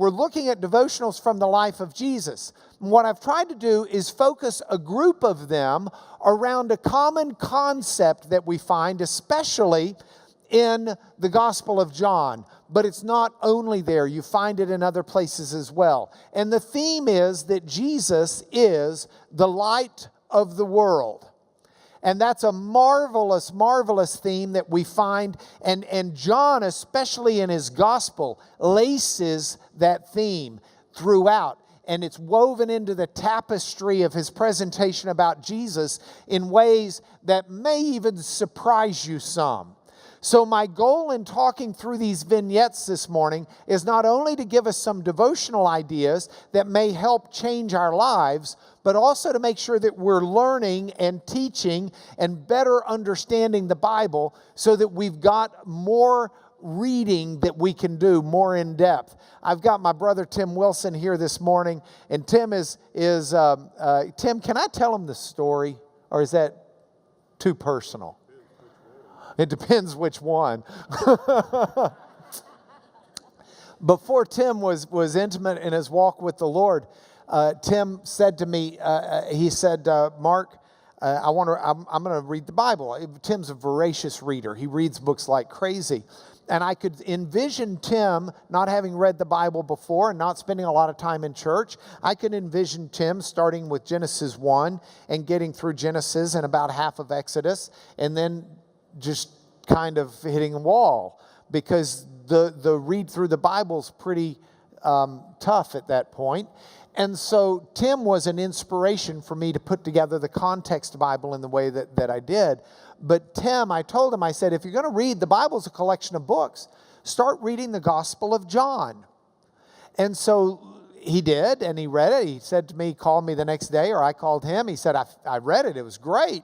we're looking at devotionals from the life of Jesus. And what I've tried to do is focus a group of them around a common concept that we find, especially in the Gospel of John. But it's not only there. You find it in other places as well. And the theme is that Jesus is the light of the world. And that's a marvelous, marvelous theme that we find. And John, especially in his gospel, laces that theme throughout. And it's woven into the tapestry of his presentation about Jesus in ways that may even surprise you some. So my goal in talking through these vignettes this morning is not only to give us some devotional ideas that may help change our lives, but also to make sure that we're learning and teaching and better understanding the Bible so that we've got more reading that we can do more in depth. I've got my brother Tim Wilson here this morning, and Tim Tim, can I tell him the story, or is that too personal? It depends which one. Before Tim was intimate in his walk with the Lord, Tim said to me, he said, Mark, I'm going to read the Bible. Tim's a voracious reader. He reads books like crazy. And I could envision Tim not having read the Bible before and not spending a lot of time in church. I could envision Tim starting with Genesis 1 and getting through Genesis and about half of Exodus, and then just kind of hitting a wall, because the read through the Bible's pretty tough at that point. And so Tim was an inspiration for me to put together the context Bible in the way that I did. But Tim, I told him, I said, if you're going to read, the Bible's a collection of books. Start reading the Gospel of John. And so he did, and he read it. He said to me, he called me the next day, or I called him. He said, I read it. It was great.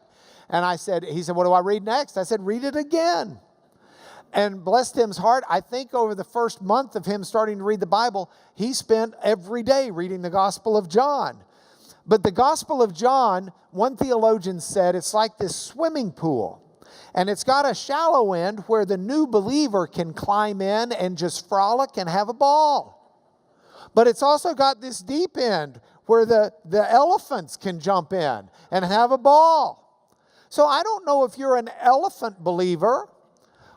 And he said, what do I read next? I said, read it again. And bless Tim's heart, I think over the first month of him starting to read the Bible, he spent every day reading the Gospel of John. But the Gospel of John, one theologian said, it's like this swimming pool. And it's got a shallow end where the new believer can climb in and just frolic and have a ball. But it's also got this deep end where the elephants can jump in and have a ball. So I don't know if you're an elephant believer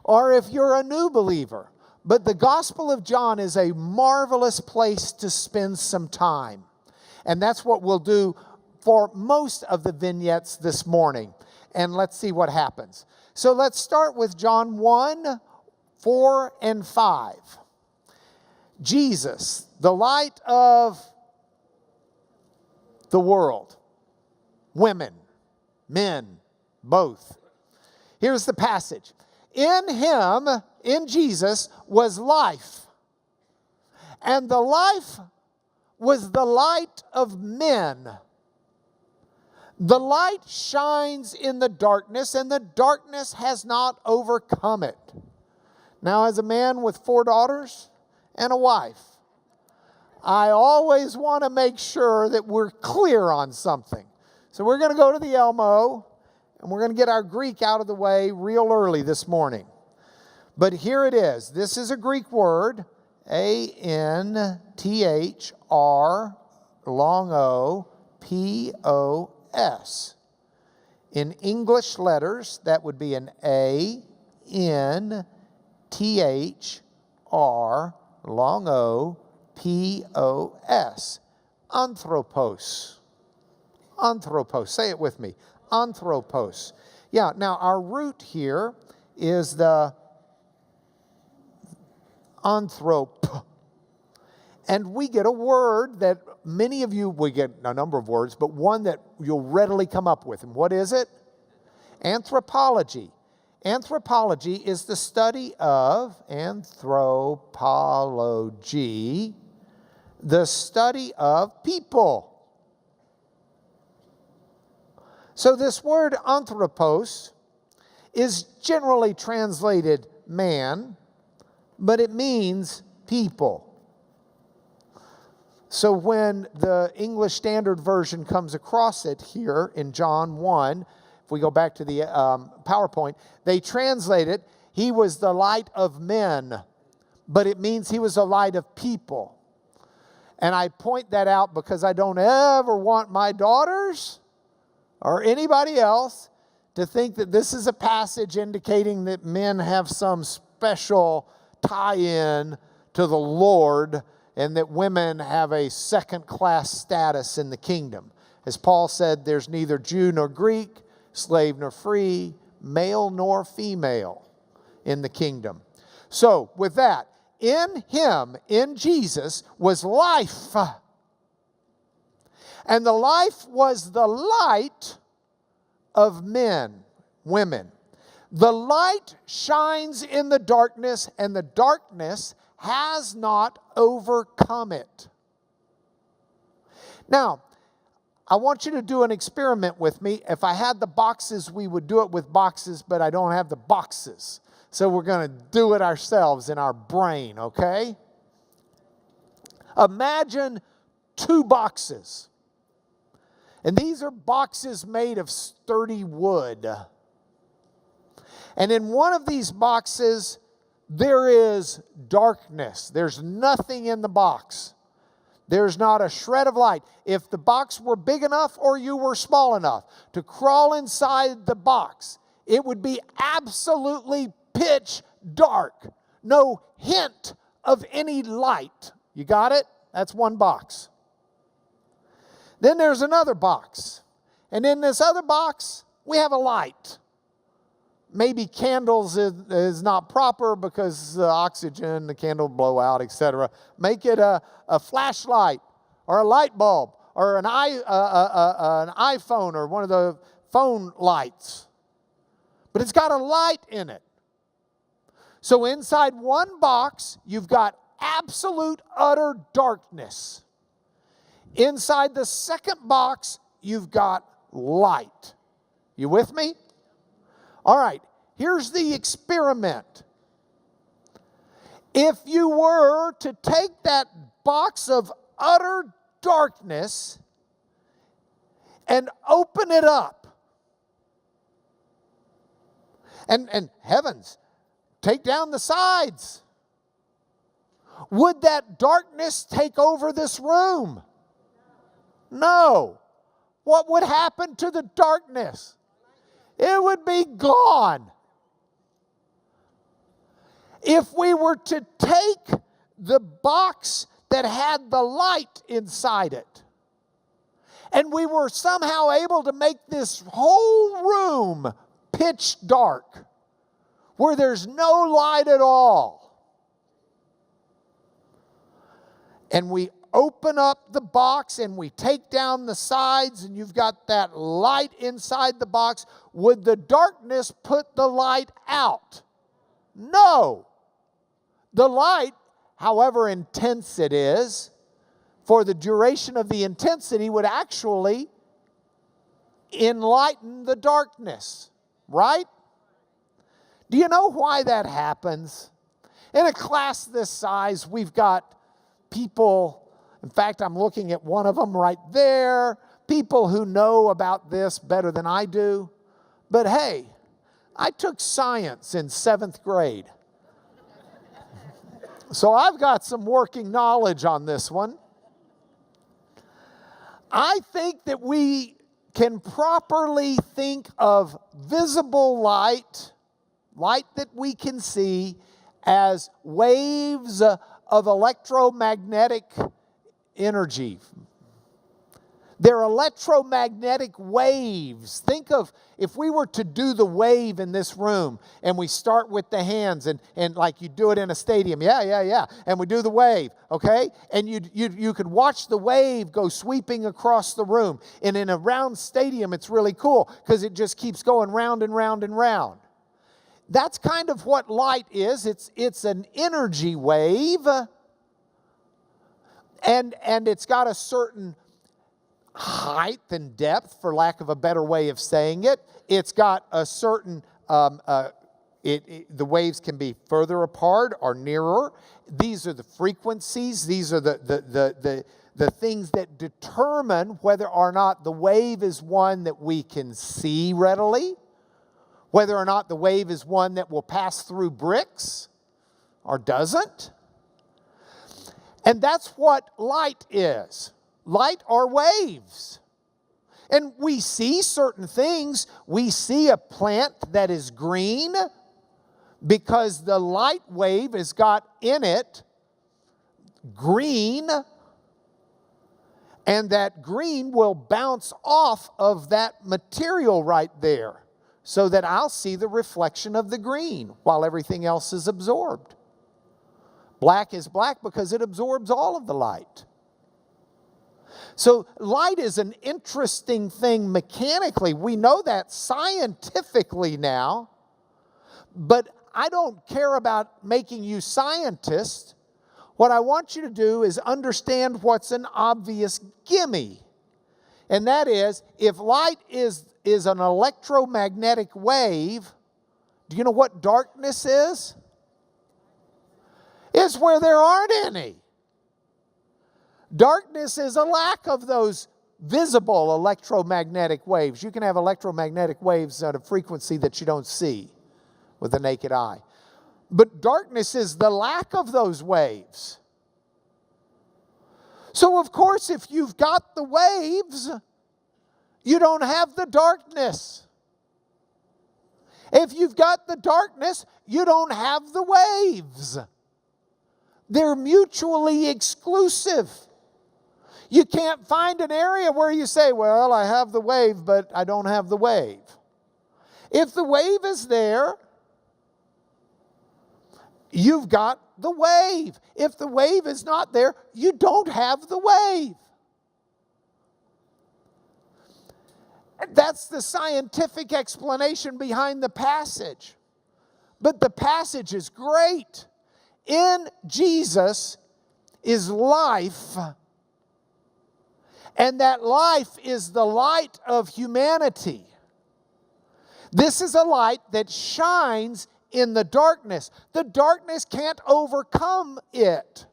or if you're a new believer, but the Gospel of John is a marvelous place to spend some time. And that's what we'll do for most of the vignettes this morning. And let's see what happens. So let's start with John 1, 4, and 5. Jesus, the light of the world. Women, men, both. Here's the passage. In him, in Jesus, was life. And the life was the light of men. The light shines in the darkness, and the darkness has not overcome it. Now, as a man with 4 daughters and a wife, I always want to make sure that we're clear on something. So we're going to go to the Elmo, and we're going to get our Greek out of the way real early this morning. But here it is. This is a Greek word, A-N-T-H-R, long O, P-O-S. In English letters, that would be an A-N-T-H-R, long O, P-O-S. Anthropos. Anthropos. Say it with me. Anthropos. Yeah, now our root here is the anthrop. And we get a word that many of you, we get a number of words, but one that you'll readily come up with. And what is it? Anthropology. Anthropology is the study of, anthropology, the study of people. So this word anthropos is generally translated man, but it means people. So when the English Standard Version comes across it here in John 1, if we go back to the PowerPoint, they translate it, he was the light of men, but it means he was the light of people. And I point that out because I don't ever want my daughters or anybody else to think that this is a passage indicating that men have some special tie-in to the Lord and that women have a second-class status in the kingdom. As Paul said, there's neither Jew nor Greek, slave nor free, male nor female in the kingdom. So, with that, in Him, in Jesus, was life. And the life was the light of men, women. The light shines in the darkness, and the darkness has not overcome it. Now, I want you to do an experiment with me. If I had the boxes, we would do it with boxes, but I don't have the boxes. So we're going to do it ourselves in our brain, okay? Imagine 2 boxes. And these are boxes made of sturdy wood. And in one of these boxes, there is darkness. There's nothing in the box. There's not a shred of light. If the box were big enough or you were small enough to crawl inside the box, it would be absolutely pitch dark. No hint of any light. You got it? That's one box. Then there's another box. And in this other box, we have a light. Maybe candles is not proper because the oxygen, the candle blow out, etc. Make it a flashlight or a light bulb or an iPhone or one of the phone lights. But it's got a light in it. So inside one box, you've got absolute, utter darkness. Inside the second box, you've got light. You with me? All right, here's the experiment. If you were to take that box of utter darkness and open it up, and heavens, take down the sides, would that darkness take over this room? No. What would happen to the darkness? It would be gone. If we were to take the box that had the light inside it, and we were somehow able to make this whole room pitch dark, where there's no light at all, and we open up the box and we take down the sides and you've got that light inside the box, would the darkness put the light out? No. The light, however intense it is, for the duration of the intensity would actually enlighten the darkness, right? Do you know why that happens? In a class this size, we've got people. In fact, I'm looking at one of them right there. People who know about this better than I do. But hey, I took science in 7th grade. So I've got some working knowledge on this one. I think that we can properly think of visible light, light that we can see, as waves of electromagnetic energy. They're electromagnetic waves. Think of if we were to do the wave in this room and we start with the hands and like you do it in a stadium. Yeah. And we do the wave, okay? And you could watch the wave go sweeping across the room. And in a round stadium, it's really cool because it just keeps going round and round and round. That's kind of what light is. It's an energy wave. And it's got a certain height and depth, for lack of a better way of saying it. It's got a certain, the waves can be further apart or nearer. These are the frequencies. These are the things that determine whether or not the wave is one that we can see readily, whether or not the wave is one that will pass through bricks or doesn't. And that's what light is. Light are waves. And we see certain things. We see a plant that is green because the light wave has got in it green, and that green will bounce off of that material right there so that I'll see the reflection of the green while everything else is absorbed. Black is black because it absorbs all of the light. So light is an interesting thing mechanically. We know that scientifically now, but I don't care about making you scientists. What I want you to do is understand what's an obvious gimme. And that is, if light is an electromagnetic wave, do you know what darkness is? It's where there aren't any. Darkness is a lack of those visible electromagnetic waves. You can have electromagnetic waves at a frequency that you don't see with the naked eye. But darkness is the lack of those waves. So, of course, if you've got the waves, you don't have the darkness. If you've got the darkness, you don't have the waves. They're mutually exclusive. You can't find an area where you say, well, I have the wave, but I don't have the wave. If the wave is there, you've got the wave. If the wave is not there, you don't have the wave. That's the scientific explanation behind the passage. But the passage is great. In Jesus is life, and that life is the light of humanity. This is a light that shines in the darkness. The darkness can't overcome it.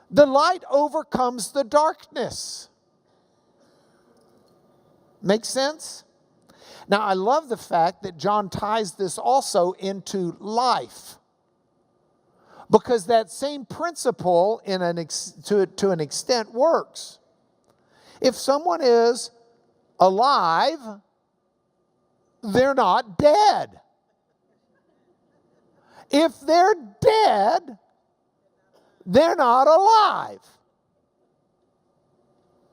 The light overcomes the darkness. Make sense? Now, I love the fact that John ties this also into life, because that same principle to an extent works. If someone is alive, they're not dead. If they're dead, they're not alive.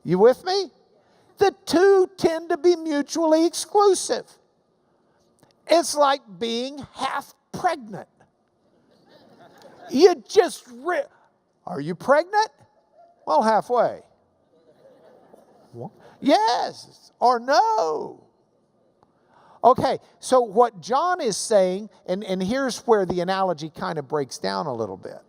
You with me? The two tend to be mutually exclusive. It's like being half pregnant. You just are you pregnant? Well, halfway. Yes or no. Okay, so what John is saying, and here's where the analogy kind of breaks down a little bit.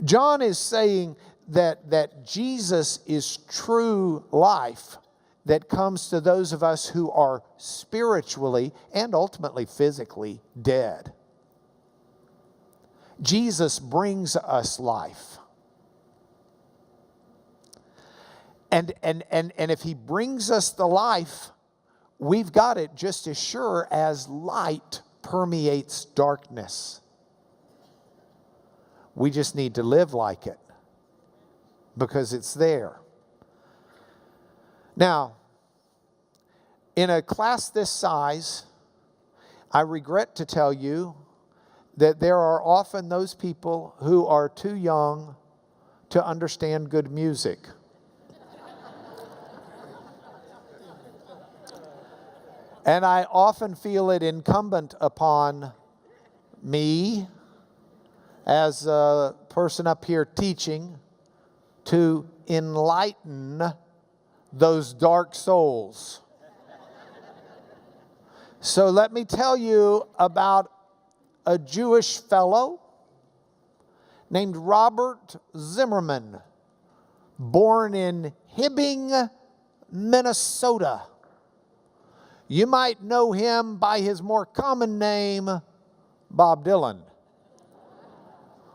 John is saying that Jesus is true life that comes to those of us who are spiritually and ultimately physically dead. Jesus brings us life. And if he brings us the life, we've got it just as sure as light permeates darkness. We just need to live like it because it's there. Now, in a class this size, I regret to tell you that there are often those people who are too young to understand good music. And I often feel it incumbent upon me as a person up here teaching to enlighten those dark souls. So let me tell you about a Jewish fellow named Robert Zimmerman, born in Hibbing, Minnesota. You might know him by his more common name, Bob Dylan,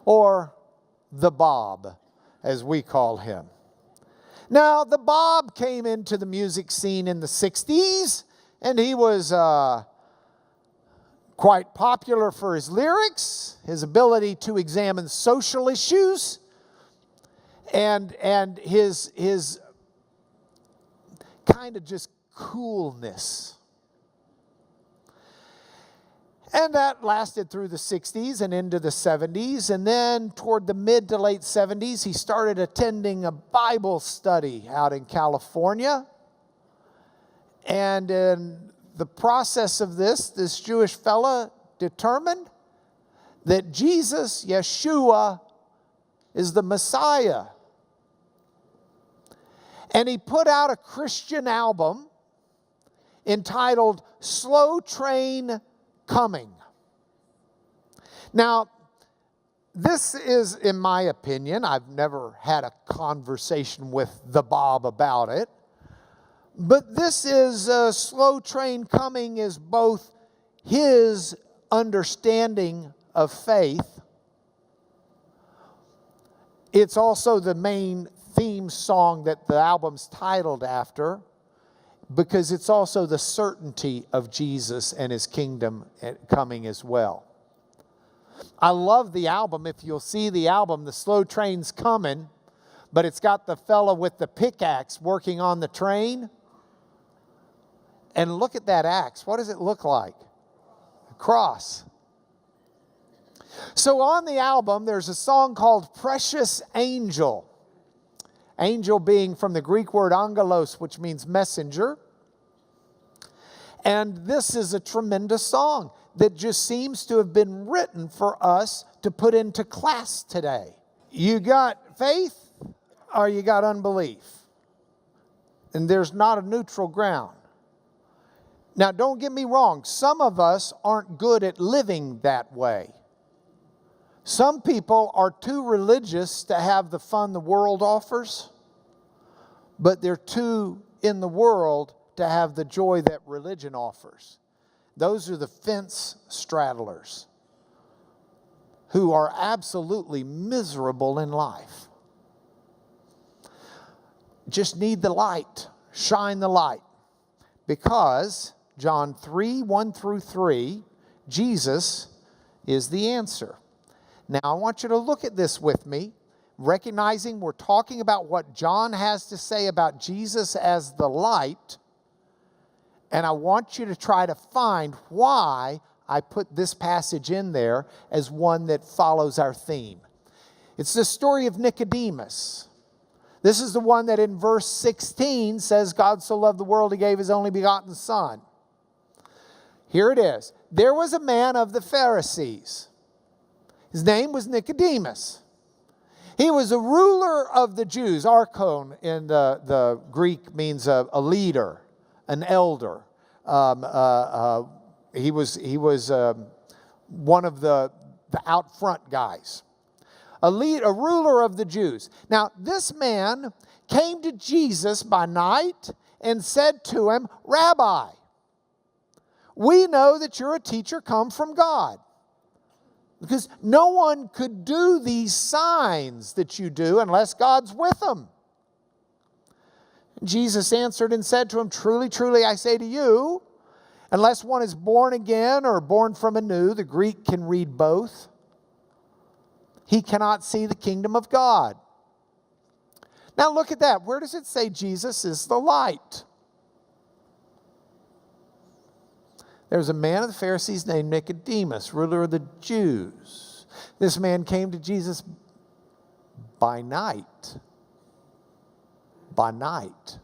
or the Bob, as we call him. Now, the Bob came into the music scene in the 60s, and he was quite popular for his lyrics, his ability to examine social issues, and his kind of just coolness. And that lasted through the 60s and into the 70s. And then toward the mid to late 70s, he started attending a Bible study out in California. And in the process of this Jewish fella determined that Jesus, Yeshua, is the Messiah. And he put out a Christian album entitled Slow Train Coming. Now, this is, in my opinion, I've never had a conversation with the Bob about it, but this is Slow Train Coming is both his understanding of faith. It's also the main theme song that the album's titled after, because it's also the certainty of Jesus and his kingdom coming as well. I love the album. If you'll see the album, the slow train's coming, but it's got the fella with the pickaxe working on the train. And look at that axe. What does it look like? A cross. So on the album, there's a song called Precious Angel. Angel being from the Greek word angelos, which means messenger. And this is a tremendous song that just seems to have been written for us to put into class today. You got faith or you got unbelief. And there's not a neutral ground. Now, don't get me wrong. Some of us aren't good at living that way. Some people are too religious to have the fun the world offers, but they're too in the world to have the joy that religion offers. Those are the fence straddlers who are absolutely miserable in life. Just need the light. Shine the light. Because John 3:1-3, Jesus is the answer. Now, I want you to look at this with me, recognizing we're talking about what John has to say about Jesus as the light. And I want you to try to find why I put this passage in there as one that follows our theme. It's the story of Nicodemus. This is the one that in verse 16 says, God so loved the world, he gave his only begotten Son. Here it is. There was a man of the Pharisees. His name was Nicodemus. He was a ruler of the Jews. Archon in the Greek means a leader, an elder. He was one of the out front guys. A ruler of the Jews. Now, this man came to Jesus by night and said to him, Rabbi, we know that you're a teacher come from God. Because no one could do these signs that you do unless God's with them. Jesus answered and said to him, Truly, truly, I say to you, unless one is born again or born from anew, the Greek can read both, he cannot see the kingdom of God. Now look at that. Where does it say Jesus is the light? There's a man of the Pharisees named Nicodemus, ruler of the Jews. This man came to Jesus by night. By night.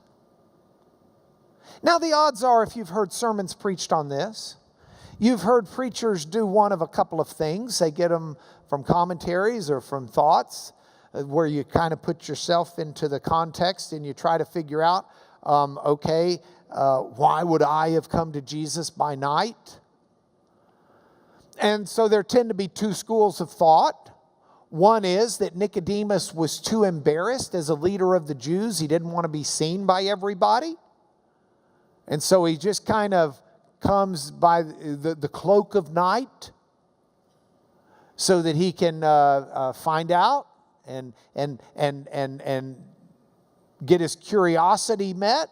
Now the odds are, if you've heard sermons preached on this, you've heard preachers do one of a couple of things. They get them from commentaries or from thoughts, where you kind of put yourself into the context and you try to figure out, why would I have come to Jesus by night? And so there tend to be two schools of thought. One is that Nicodemus was too embarrassed as a leader of the Jews. He didn't want to be seen by everybody. And so he just kind of comes by the cloak of night so that he can find out and get his curiosity met.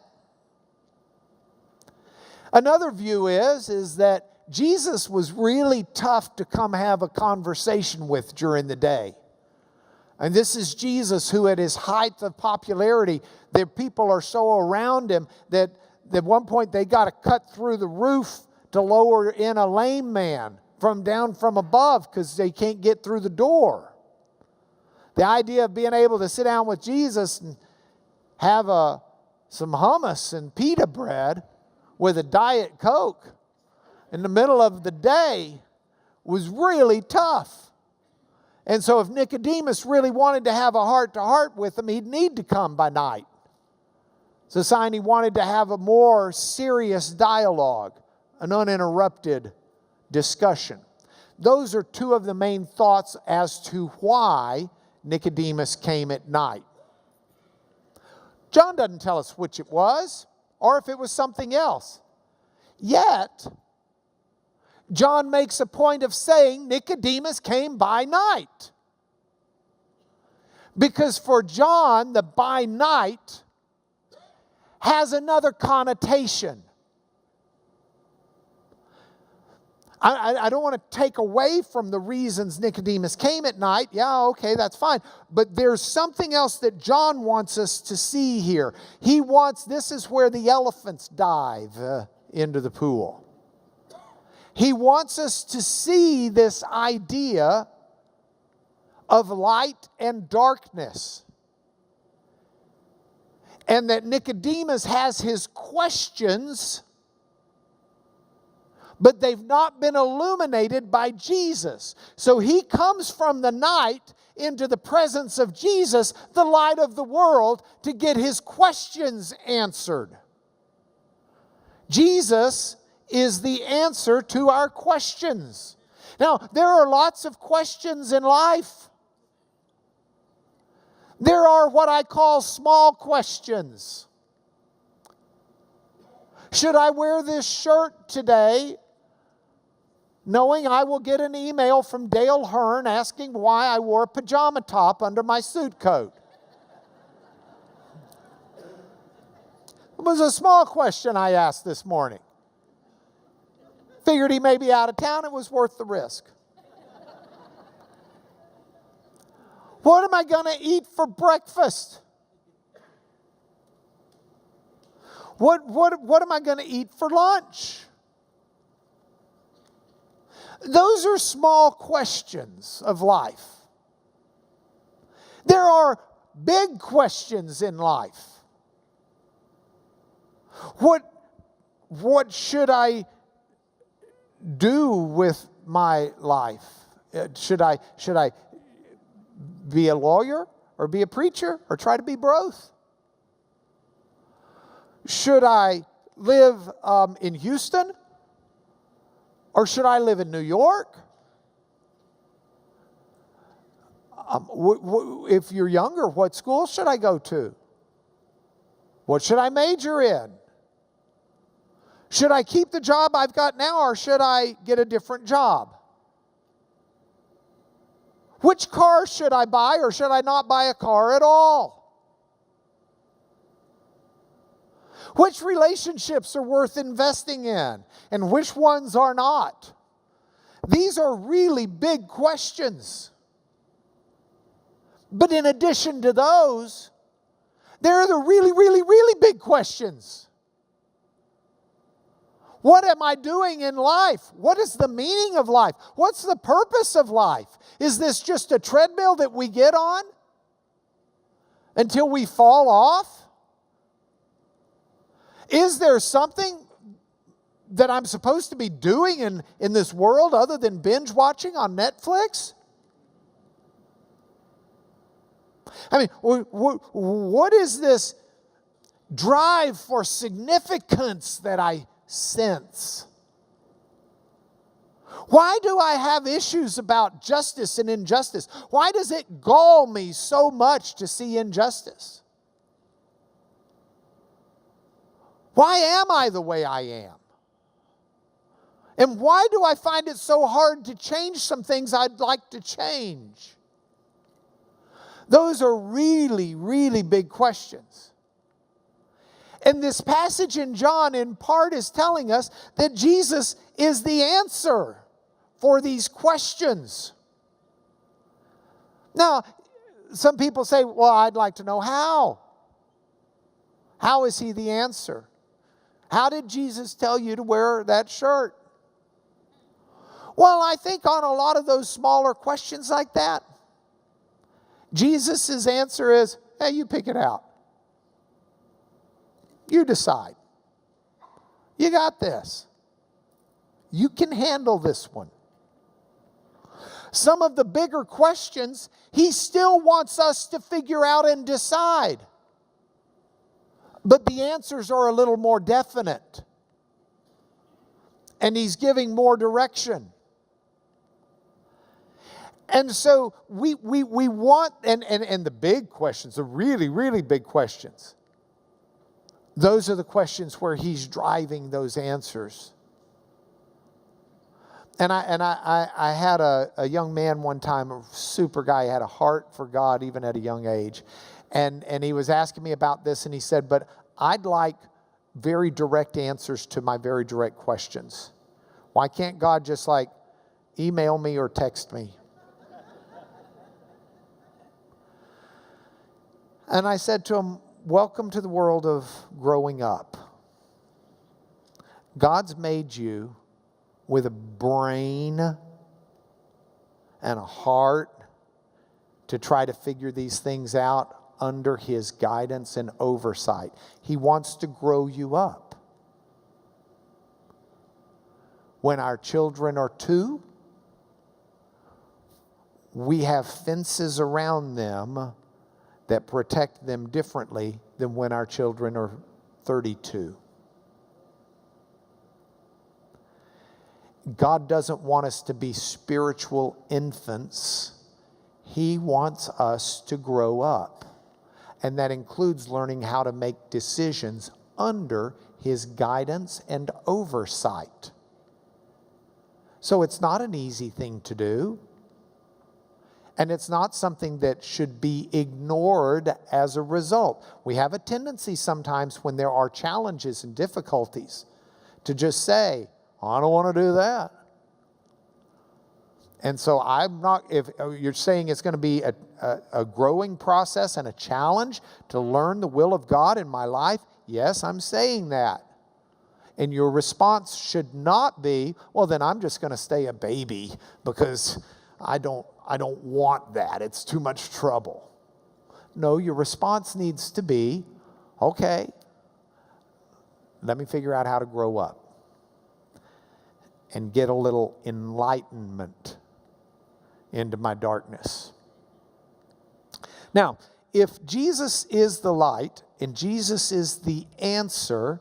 Another view is that Jesus was really tough to come have a conversation with during the day. And this is Jesus who at his height of popularity, the people are so around him that at one point they got to cut through the roof to lower in a lame man down from above because they can't get through the door. The idea of being able to sit down with Jesus and have some hummus and pita bread with a Diet Coke in the middle of the day was really tough. And so if Nicodemus really wanted to have a heart-to-heart with him, he'd need to come by night. It's a sign he wanted to have a more serious dialogue, an uninterrupted discussion. Those are two of the main thoughts as to why Nicodemus came at night. John doesn't tell us which it was or if it was something else. Yet, John makes a point of saying Nicodemus came by night. Because for John, the by night has another connotation. I don't want to take away from the reasons Nicodemus came at night. Yeah, okay, that's fine. But there's something else that John wants us to see here. This is where the elephants dive into the pool. He wants us to see this idea of light and darkness. And that Nicodemus has his questions, but they've not been illuminated by Jesus. So he comes from the night into the presence of Jesus, the light of the world, to get his questions answered. Jesus is the answer to our questions. Now, there are lots of questions in life. There are what I call small questions. Should I wear this shirt today, knowing I will get an email from Dale Hearn asking why I wore a pajama top under my suit coat? It was a small question I asked this morning. Figured he may be out of town. It was worth the risk. What am I going to eat for breakfast? What am I going to eat for lunch? Those are small questions of life. There are big questions in life. What should I do with my life? Should I be a lawyer or be a preacher or try to be both? Should I live in Houston or should I live in New York? If you're younger, what school should I go to? What should I major in? Should I keep the job I've got now or should I get a different job? Which car should I buy or should I not buy a car at all? Which relationships are worth investing in and which ones are not? These are really big questions. But in addition to those, there are the really, really, really big questions. What am I doing in life? What is the meaning of life? What's the purpose of life? Is this just a treadmill that we get on until we fall off? Is there something that I'm supposed to be doing in this world other than binge watching on Netflix? I mean, what is this drive for significance that I sense? Why do I have issues about justice and injustice? Why does it gall me so much to see injustice? Why am I the way I am? And why do I find it so hard to change some things I'd like to change? Those are really, really big questions. And this passage in John in part is telling us that Jesus is the answer for these questions. Now, some people say, well, I'd like to know how. How is he the answer? How did Jesus tell you to wear that shirt? Well, I think on a lot of those smaller questions like that, Jesus' answer is, hey, you pick it out. You decide. You got this. You can handle this one. Some of the bigger questions, he still wants us to figure out and decide. But the answers are a little more definite. And he's giving more direction. And so we want, and the big questions, the really, really big questions, those are the questions where he's driving those answers. And I had a young man one time, a super guy, had a heart for God even at a young age. And he was asking me about this, and he said, but I'd like very direct answers to my very direct questions. Why can't God just like email me or text me? And I said to him, welcome to the world of growing up. God's made you with a brain and a heart to try to figure these things out under his guidance and oversight. He wants to grow you up. When our children are 2, we have fences around them that protect them differently than when our children are 32. God doesn't want us to be spiritual infants. He wants us to grow up. And that includes learning how to make decisions under his guidance and oversight. So it's not an easy thing to do. And it's not something that should be ignored as a result. We have a tendency sometimes when there are challenges and difficulties to just say, I don't want to do that. And so I'm not, if you're saying it's going to be a growing process and a challenge to learn the will of God in my life, yes, I'm saying that. And your response should not be, well, then I'm just going to stay a baby because I don't want that. It's too much trouble. No, your response needs to be, okay, let me figure out how to grow up and get a little enlightenment into my darkness. Now, if Jesus is the light and Jesus is the answer,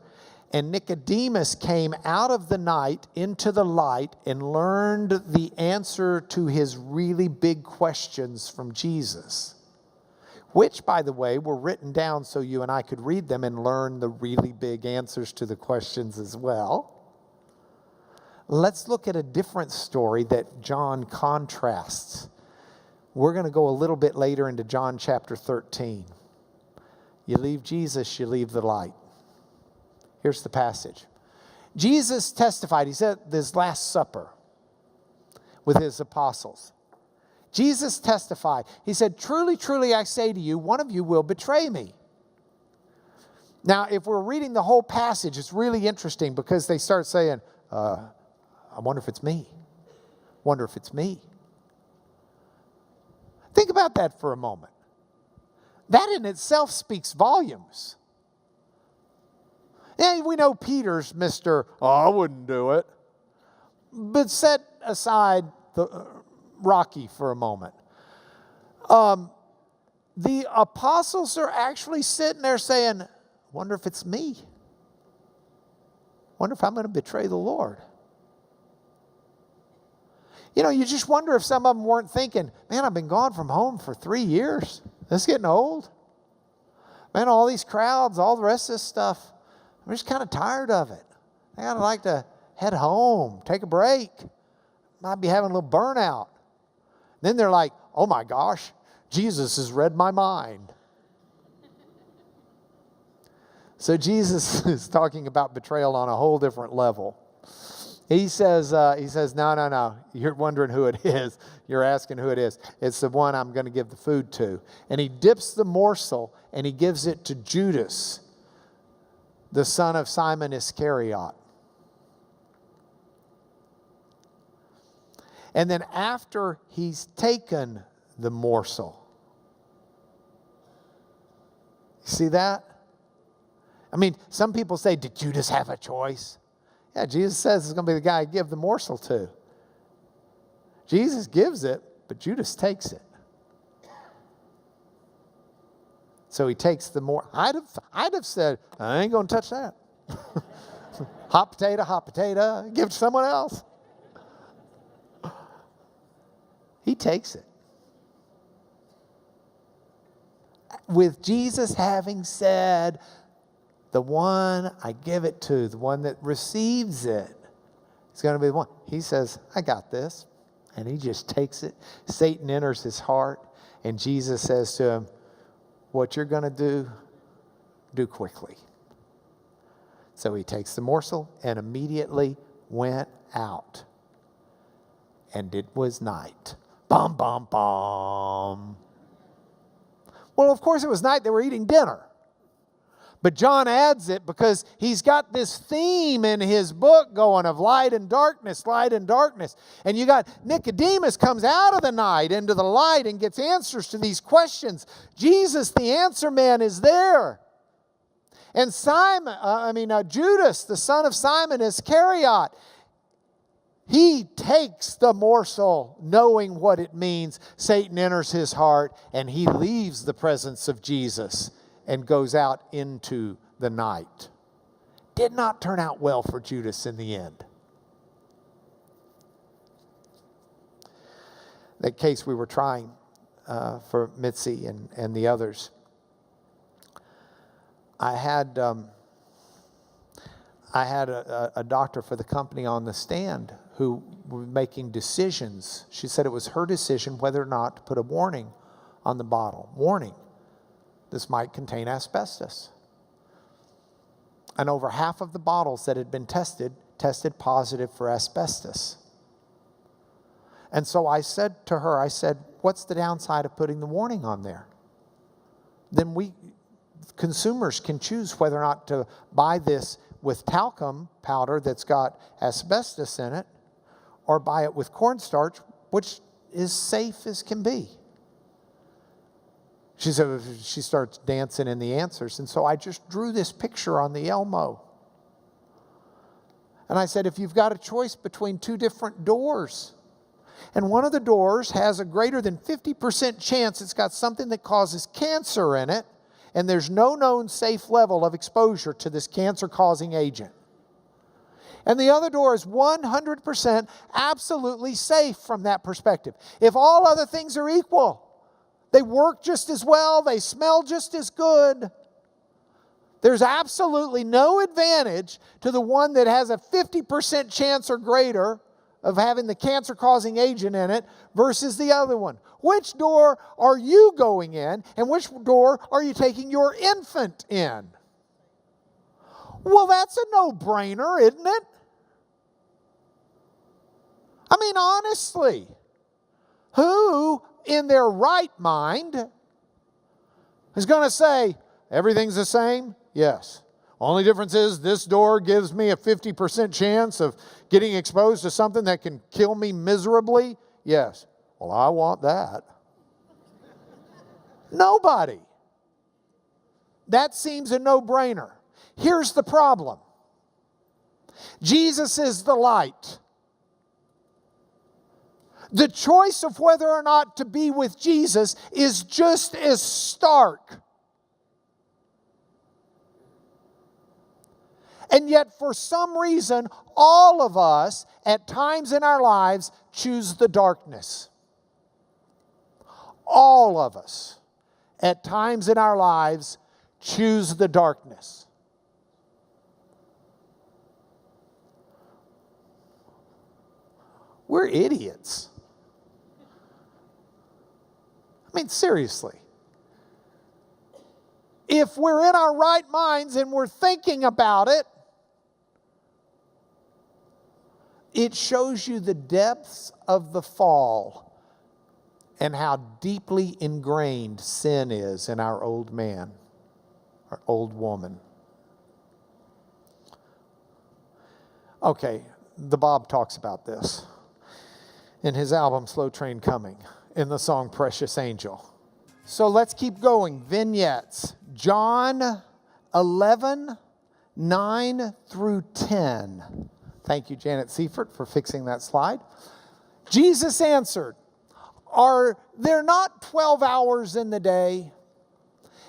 and Nicodemus came out of the night into the light and learned the answer to his really big questions from Jesus, which, by the way, were written down so you and I could read them and learn the really big answers to the questions as well. Let's look at a different story that John contrasts. We're going to go a little bit later into John chapter 13. You leave Jesus, you leave the light. Here's the passage. Jesus testified. He's at this Last Supper with his apostles. Jesus testified. He said, truly, truly, I say to you, one of you will betray me. Now, if we're reading the whole passage, it's really interesting because they start saying, I wonder if it's me. Wonder if it's me. Think about that for a moment. That in itself speaks volumes. Yeah, we know Peter's Mr. Oh, I wouldn't do it. But set aside the Rocky for a moment. The apostles are actually sitting there saying, wonder if it's me. Wonder if I'm going to betray the Lord. You know, you just wonder if some of them weren't thinking, man, I've been gone from home for 3 years. This is getting old. Man, all these crowds, all the rest of this stuff, I'm just kind of tired of it. I'd like to head home, take a break. Might be having a little burnout. Then they're like, oh my gosh, Jesus has read my mind. So Jesus is talking about betrayal on a whole different level. He says, no. You're wondering who it is. You're asking who it is. It's the one I'm going to give the food to. And he dips the morsel and he gives it to Judas, the son of Simon Iscariot. And then after he's taken the morsel, you see that? I mean, some people say, did Judas have a choice? Yeah, Jesus says it's going to be the guy I give the morsel to. Jesus gives it, but Judas takes it. So he takes the morsel. I'd have said, I ain't going to touch that. Hot potato, give it to someone else. He takes it. With Jesus having said, the one I give it to, the one that receives it, is going to be the one. He says, I got this. And he just takes it. Satan enters his heart. And Jesus says to him, what you're going to do quickly. So he takes the morsel and immediately went out. And it was night. Bum, bum, bum. Well, of course it was night. They were eating dinner. But John adds it because he's got this theme in his book going of light and darkness, light and darkness. And you got Nicodemus comes out of the night into the light and gets answers to these questions. Jesus, the answer man, is there. And Judas, the son of Simon Iscariot, he takes the morsel knowing what it means. Satan enters his heart and he leaves the presence of Jesus and goes out into the night. Did not turn out well for Judas in the end. That case we were trying for Mitzi and the others. I had a doctor for the company on the stand who was making decisions. She said it was her decision whether or not to put a warning on the bottle. Warning. This might contain asbestos. And over half of the bottles that had been tested positive for asbestos. And so I said to her, what's the downside of putting the warning on there? Then consumers can choose whether or not to buy this with talcum powder that's got asbestos in it, or buy it with cornstarch, which is safe as can be. She starts dancing in the answers. And so I just drew this picture on the Elmo. And I said, if you've got a choice between two different doors, and one of the doors has a greater than 50% chance it's got something that causes cancer in it, and there's no known safe level of exposure to this cancer-causing agent. And the other door is 100% absolutely safe from that perspective. If all other things are equal, they work just as well, they smell just as good, there's absolutely no advantage to the one that has a 50% chance or greater of having the cancer-causing agent in it versus the other one. Which door are you going in, and which door are you taking your infant in? Well, that's a no-brainer, isn't it? I mean, honestly, who in their right mind is going to say, everything's the same? Yes. Only difference is this door gives me a 50% chance of getting exposed to something that can kill me miserably? Yes. Well, I want that. Nobody. That seems a no-brainer. Here's the problem. Jesus is the light. The choice of whether or not to be with Jesus is just as stark. And yet, for some reason, all of us, at times in our lives, choose the darkness. All of us, at times in our lives, choose the darkness. We're idiots. I mean, seriously. If we're in our right minds and we're thinking about it, It shows you the depths of the fall and how deeply ingrained sin is in our old man, our old woman. Okay, the Bob talks about this in his album Slow Train Coming, in the song Precious Angel. So let's keep going. Vignettes. John 11, 9 through 10. Thank you, Janet Seifert, for fixing that slide. Jesus answered, "Are there not 12 hours in the day?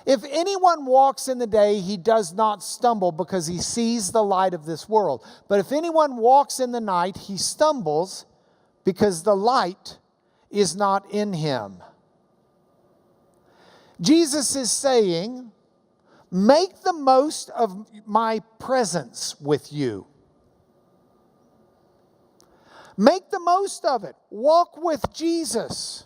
If anyone walks in the day, he does not stumble because he sees the light of this world. But if anyone walks in the night, he stumbles because the light is not in him." Jesus is saying, make the most of my presence with you. Make the most of it. Walk with Jesus.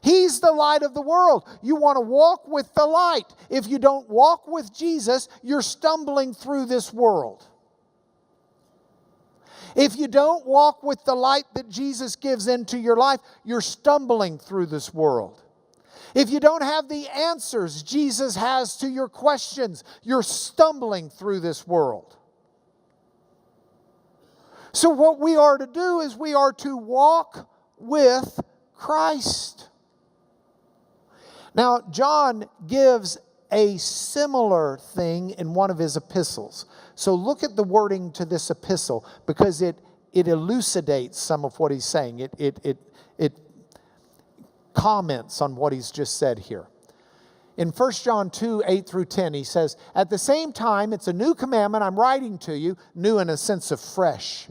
He's the light of the world. You want to walk with the light. If you don't walk with Jesus, you're stumbling through this world. If you don't walk with the light that Jesus gives into your life, you're stumbling through this world. If you don't have the answers Jesus has to your questions, you're stumbling through this world. So what we are to do is we are to walk with Christ. Now, John gives a similar thing in one of his epistles. So look at the wording to this epistle because it elucidates some of what he's saying. It comments on what he's just said here. In 1 John 2, 8 through 10, he says, "At the same time, it's a new commandment I'm writing to you," new in a sense of fresh.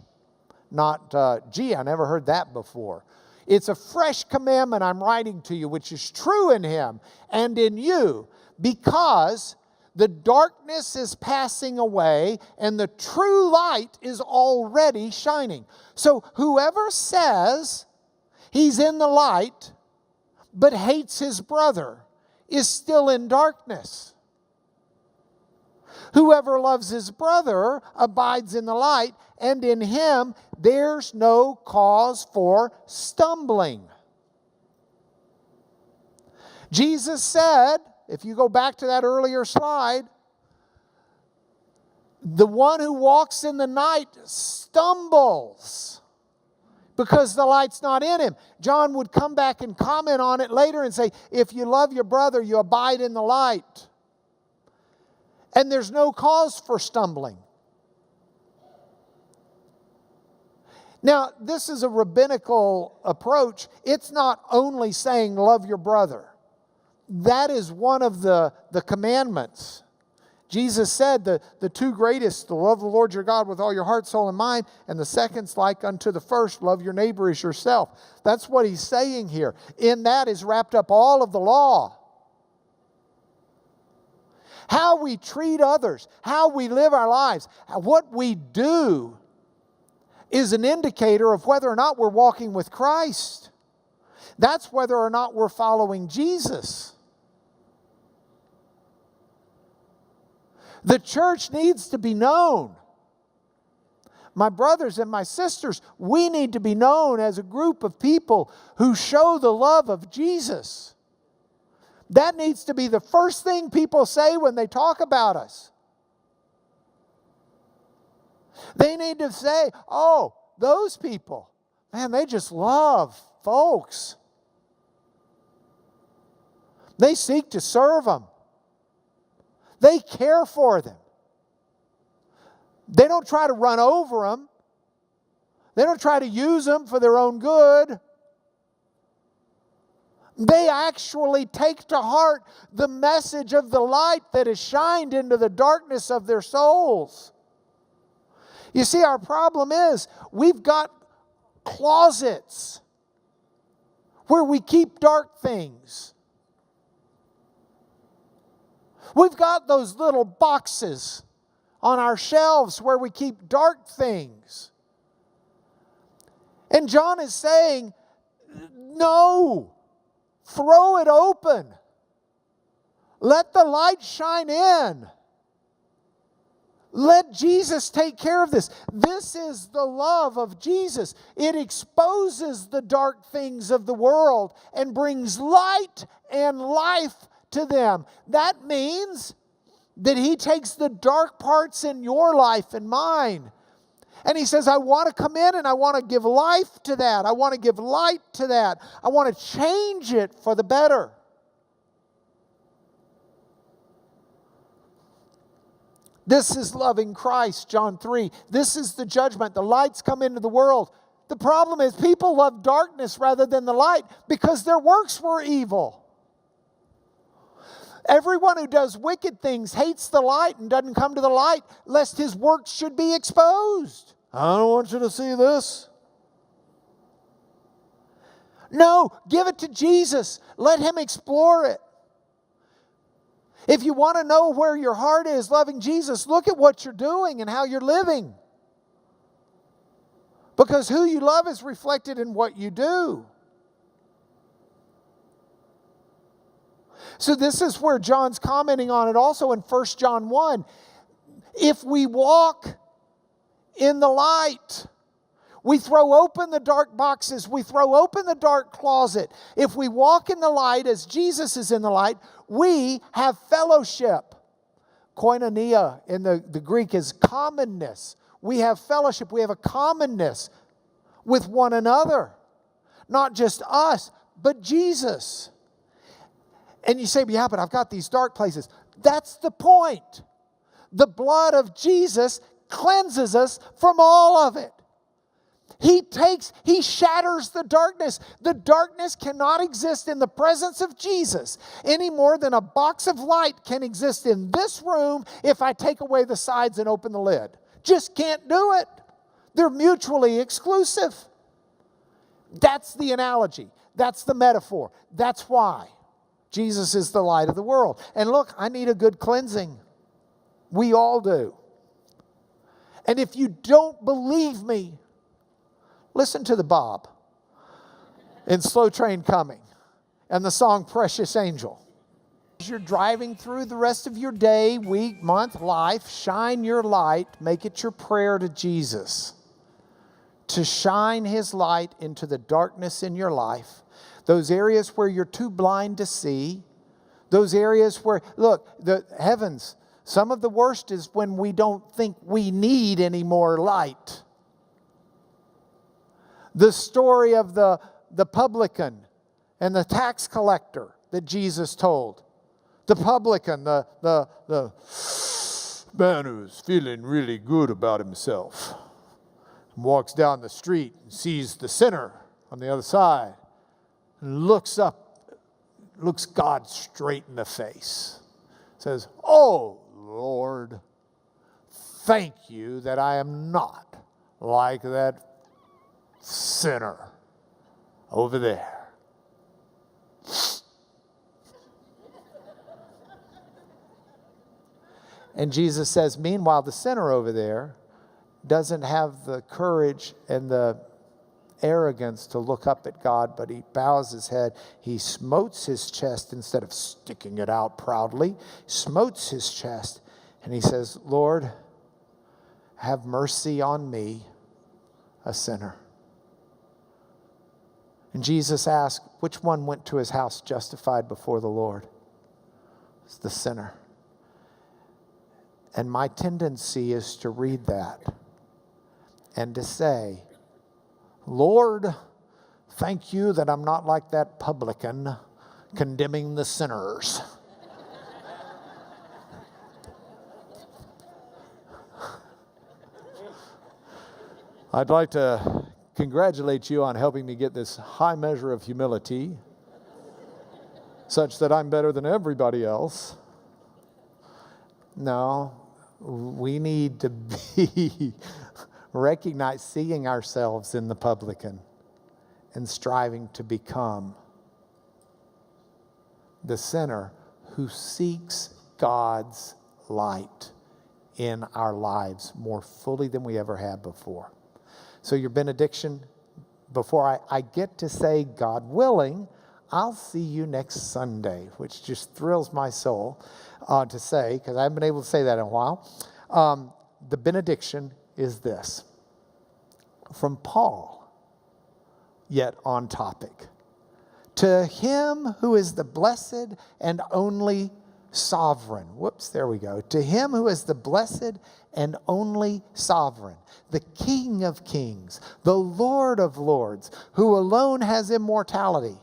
Not, gee, I never heard that before. "It's a fresh commandment I'm writing to you, which is true in him and in you, because the darkness is passing away and the true light is already shining." So whoever says he's in the light but hates his brother is still in darkness. Whoever loves his brother abides in the light, and in him there's no cause for stumbling. Jesus said, if you go back to that earlier slide, the one who walks in the night stumbles because the light's not in him. John would come back and comment on it later and say, if you love your brother, you abide in the light. And there's no cause for stumbling. Now, this is a rabbinical approach. It's not only saying love your brother. That is one of the commandments. Jesus said the two greatest, to love the Lord your God with all your heart, soul, and mind, and the second's like unto the first, love your neighbor as yourself. That's what he's saying here. In that is wrapped up all of the law. How we treat others, how we live our lives, what we do is an indicator of whether or not we're walking with Christ. That's whether or not we're following Jesus. The church needs to be known. My brothers and my sisters, we need to be known as a group of people who show the love of Jesus. That needs to be the first thing people say when they talk about us. They need to say, oh, those people, man, they just love folks. They seek to serve them. They care for them. They don't try to run over them. They don't try to use them for their own good. They actually take to heart the message of the light that has shined into the darkness of their souls. You see, our problem is we've got closets where we keep dark things. We've got those little boxes on our shelves where we keep dark things. And John is saying, no, throw it open. Let the light shine in. Let Jesus take care of this. This is the love of Jesus. It exposes the dark things of the world and brings light and life to them. That means that He takes the dark parts in your life and mine, and He says, I want to come in and I want to give life to that. I want to give light to that. I want to change it for the better. This is loving Christ, John 3. This is the judgment. The light's come into the world. The problem is people love darkness rather than the light because their works were evil. Everyone who does wicked things hates the light and doesn't come to the light lest his works should be exposed. I don't want you to see this. No, give it to Jesus. Let Him explore it. If you want to know where your heart is loving Jesus, look at what you're doing and how you're living. Because who you love is reflected in what you do. So this is where John's commenting on it also in 1 John 1. If we walk in the light, we throw open the dark boxes. We throw open the dark closet. If we walk in the light as Jesus is in the light, we have fellowship. Koinonia in the Greek is commonness. We have fellowship. We have a commonness with one another. Not just us, but Jesus. And you say, yeah, but I've got these dark places. That's the point. The blood of Jesus cleanses us from all of it. He shatters the darkness. The darkness cannot exist in the presence of Jesus any more than a box of light can exist in this room if I take away the sides and open the lid. Just can't do it. They're mutually exclusive. That's the analogy. That's the metaphor. That's why Jesus is the light of the world. And look, I need a good cleansing. We all do. And if you don't believe me, listen to the Bob in Slow Train Coming and the song Precious Angel. As you're driving through the rest of your day, week, month, life, shine your light. Make it your prayer to Jesus to shine His light into the darkness in your life. Those areas where you're too blind to see. Those areas where, look, the heavens, some of the worst is when we don't think we need any more light. The story of the publican and the tax collector that Jesus told. The publican, the man who's feeling really good about himself, walks down the street and sees the sinner on the other side and looks up, looks God straight in the face, says, "Oh, Lord, thank you that I am not like that sinner over there." And Jesus says, meanwhile, the sinner over there doesn't have the courage and the arrogance to look up at God, but he bows his head. He smotes his chest instead of sticking it out proudly. Smotes his chest. And he says, "Lord, have mercy on me, a sinner." And Jesus asked, which one went to his house justified before the Lord? It's the sinner. And my tendency is to read that and to say, "Lord, thank you that I'm not like that publican condemning the sinners." I'd like to congratulate you on helping me get this high measure of humility, such that I'm better than everybody else. No, we need to be seeing ourselves in the publican and striving to become the sinner who seeks God's light in our lives more fully than we ever have before. So your benediction, before I get to say, God willing, I'll see you next Sunday, which just thrills my soul to say, because I haven't been able to say that in a while. the benediction is this. From Paul, yet on topic. To him who is the blessed and only sovereign. There we go. To him who is the blessed and only sovereign, the King of kings, the Lord of lords, who alone has immortality,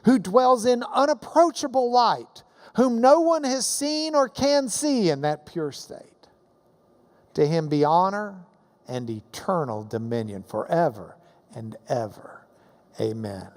who dwells in unapproachable light, whom no one has seen or can see in that pure state. To him be honor and eternal dominion forever and ever. Amen.